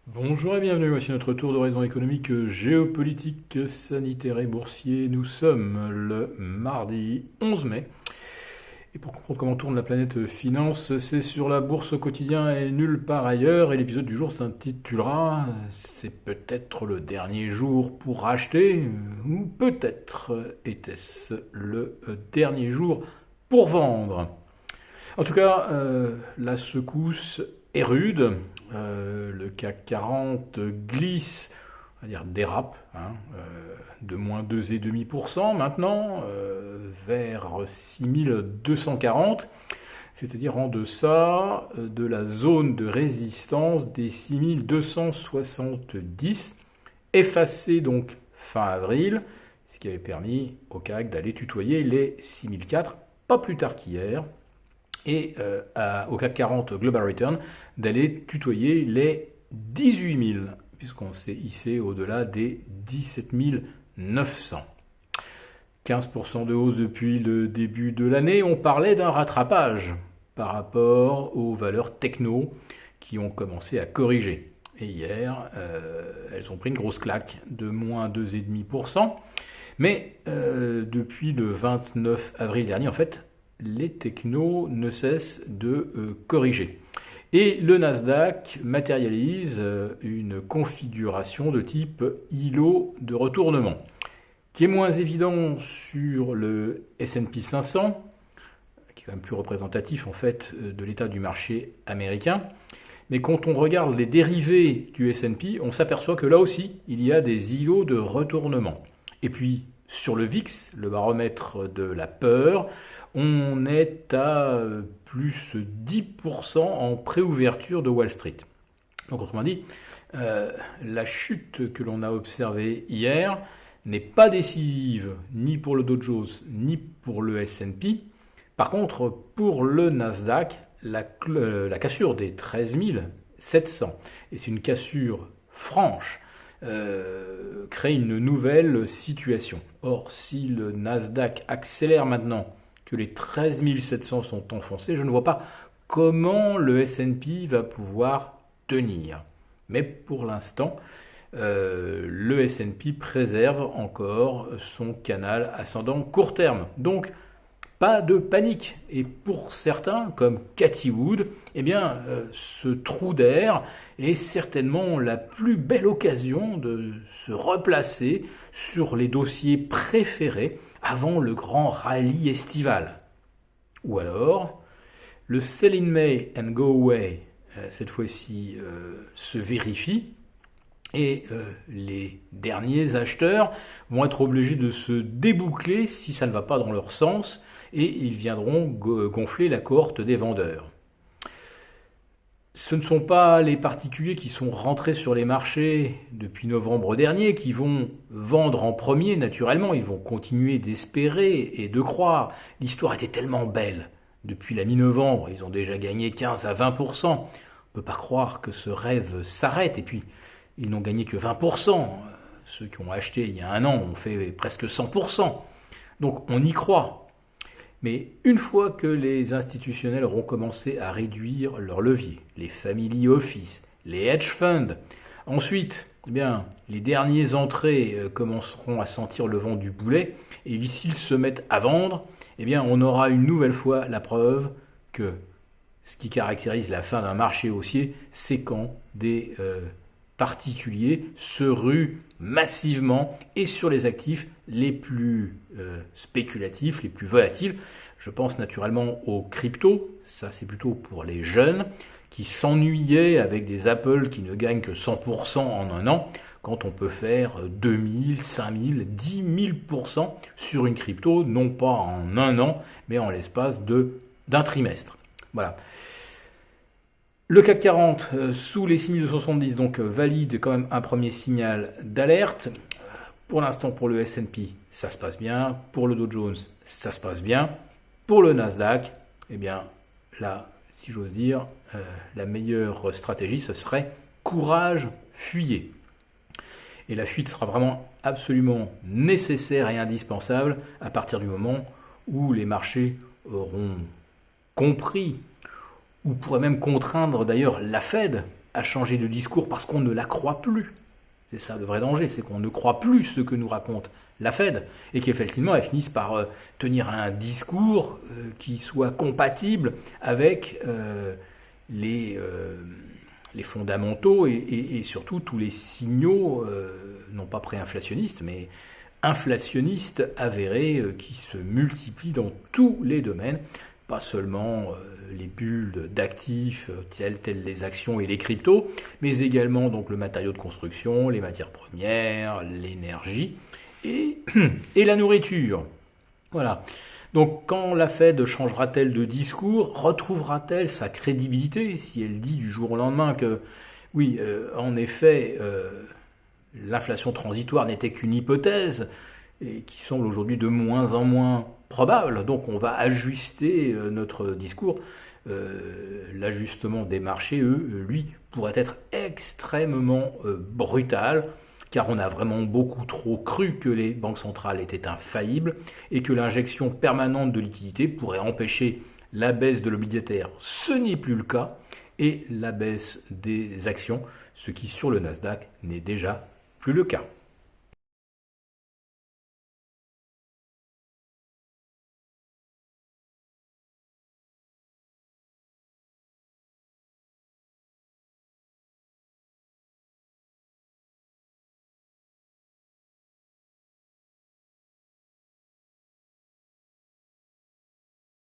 Bonjour et bienvenue, voici notre tour d'horizon économique, géopolitique, sanitaire et boursier. Nous sommes le mardi 11 mai. Et pour comprendre comment tourne la planète finance, c'est sur la bourse au quotidien et nulle part ailleurs. Et l'épisode du jour s'intitulera C'est peut-être le dernier jour pour acheter, ou peut-être était-ce le dernier jour pour vendre. En tout cas, la secousse est rude. Le CAC 40 glisse, on va dire dérape, de moins 2,5% maintenant, vers 6240, c'est-à-dire en deçà de la zone de résistance des 6270, effacée donc fin avril, ce qui avait permis au CAC d'aller tutoyer les 6004 pas plus tard qu'hier, et au CAC 40 Global Return d'aller tutoyer les 18 000, puisqu'on s'est hissé au-delà des 17 900. 15% de hausse depuis le début de l'année. On parlait d'un rattrapage par rapport aux valeurs techno qui ont commencé à corriger. Et hier, elles ont pris une grosse claque de moins 2,5%. Mais depuis le 29 avril dernier, en fait, les technos ne cessent de corriger. Et le Nasdaq matérialise une configuration de type îlot de retournement, qui est moins évident sur le S&P 500, qui est quand même plus représentatif en fait de l'état du marché américain. Mais quand on regarde les dérivés du S&P, on s'aperçoit que là aussi, il y a des îlots de retournement. Et puis, sur le VIX, le baromètre de la peur, on est à plus 10% en préouverture de Wall Street. Donc autrement dit, la chute que l'on a observée hier n'est pas décisive ni pour le Dow Jones ni pour le S&P. Par contre, pour le Nasdaq, la cassure des 13 700, et c'est une cassure franche, crée une nouvelle situation. Or, si le Nasdaq accélère maintenant, que les 13 700 sont enfoncés, je ne vois pas comment le S&P va pouvoir tenir. Mais pour l'instant, le S&P préserve encore son canal ascendant court terme. Donc, pas de panique. Et pour certains, comme Cathy Wood, eh bien, ce trou d'air est certainement la plus belle occasion de se replacer sur les dossiers préférés avant le grand rallye estival. Ou alors, le sell in May and go away, cette fois-ci, se vérifie. Et les derniers acheteurs vont être obligés de se déboucler si ça ne va pas dans leur sens, et ils viendront gonfler la cohorte des vendeurs. Ce ne sont pas les particuliers qui sont rentrés sur les marchés depuis novembre dernier qui vont vendre en premier, naturellement. Ils vont continuer d'espérer et de croire. L'histoire était tellement belle. Depuis la mi-novembre, ils ont déjà gagné 15 à 20%. On ne peut pas croire que ce rêve s'arrête. Et puis, ils n'ont gagné que 20%. Ceux qui ont acheté il y a un an ont fait presque 100%. Donc, on y croit. Mais une fois que les institutionnels auront commencé à réduire leurs leviers, les family office, les hedge funds, ensuite, eh bien, les derniers entrés commenceront à sentir le vent du boulet, et s'ils se mettent à vendre, eh bien, on aura une nouvelle fois la preuve que ce qui caractérise la fin d'un marché haussier, c'est quand des particuliers se ruent massivement et sur les actifs les plus spéculatifs, les plus volatiles. Je pense naturellement aux cryptos, ça c'est plutôt pour les jeunes qui s'ennuyaient avec des Apple qui ne gagnent que 100% en un an, quand on peut faire 2000, 5000, 10 000% sur une crypto, non pas en un an, mais en l'espace d'un trimestre. Voilà. Le CAC 40 sous les 6270, donc valide quand même un premier signal d'alerte. Pour l'instant, pour le S&P, ça se passe bien. Pour le Dow Jones, ça se passe bien. Pour le Nasdaq, eh bien là, si j'ose dire, la meilleure stratégie, ce serait courage, fuyez. Et la fuite sera vraiment absolument nécessaire et indispensable à partir du moment où les marchés auront compris, ou pourrait même contraindre d'ailleurs la Fed a changé de discours parce qu'on ne la croit plus. C'est ça le vrai danger, c'est qu'on ne croit plus ce que nous raconte la Fed, et qu'effectivement elle finisse par tenir un discours qui soit compatible avec les fondamentaux et surtout tous les signaux, non pas pré-inflationnistes, mais inflationnistes avérés qui se multiplient dans tous les domaines, pas seulement les bulles d'actifs telles les actions et les cryptos, mais également donc le matériau de construction, les matières premières, l'énergie et la nourriture. Voilà. Donc quand la Fed changera-t-elle de discours, retrouvera-t-elle sa crédibilité si elle dit du jour au lendemain que oui, en effet, l'inflation transitoire n'était qu'une hypothèse et qui semble aujourd'hui de moins en moins probable, donc on va ajuster notre discours. L'ajustement des marchés, lui, pourrait être extrêmement brutal, car on a vraiment beaucoup trop cru que les banques centrales étaient infaillibles et que l'injection permanente de liquidités pourrait empêcher la baisse de l'obligataire. Ce n'est plus le cas, et la baisse des actions, ce qui sur le Nasdaq n'est déjà plus le cas.